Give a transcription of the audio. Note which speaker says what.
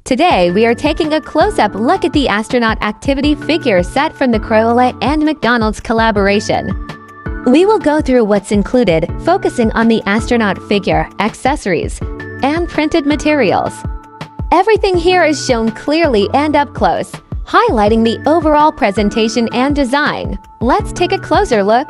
Speaker 1: Today, we are taking a close-up look at the Astronaut Activity Figure Set from the Crayola and McDonald's collaboration. We will go through what's included, focusing on the astronaut figure, accessories, and printed materials. Everything here is shown clearly and up close, highlighting the overall presentation and design. Let's take a closer look.